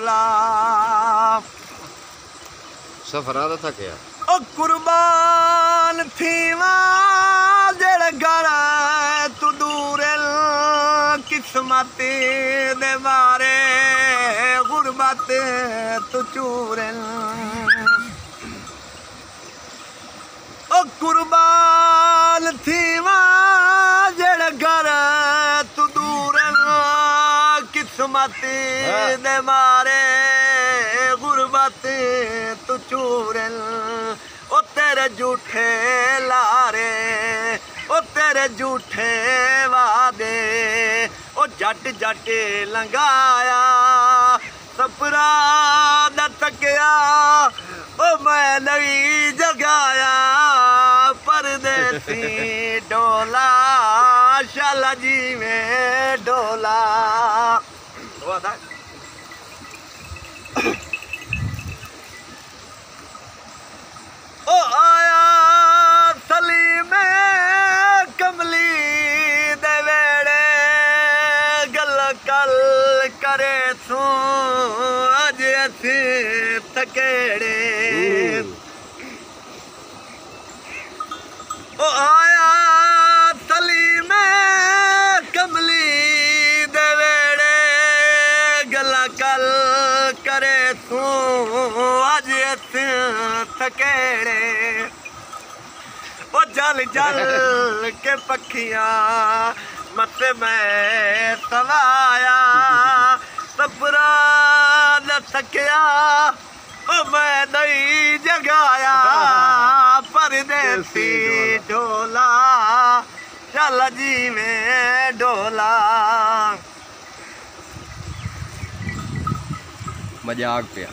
ढोला सफरा दा थकिया ओ कुर्बान थीवा जेड़े घर तू दूर किस्मत दे मारे गुरबत तू चूर ओ कुर्बान थीवा जेड़े घर तू दूर किस्मत दे मारे गुरबत तू चूरन ओ तेरे झूठे लारे ओ तेरे झूठे वादे ओ जट जट लंगाया सपरा दा तकिया ओ मैं नहीं जगाया परदेसी डोला शाला जी में डोला ओ आया सलीम कमली दे वेड़े गल कल करे तू अज असी थकेड़े ओ आया सलीम कमली दे वेड़े गल कल करे तू अज असी थकेड़े ओ जल जल के पखियां मत मैं सवाया सपरा न थकिया ओ मैं नहीं जगाया परदेसी ढोला चल जी में ढोला मजाक पे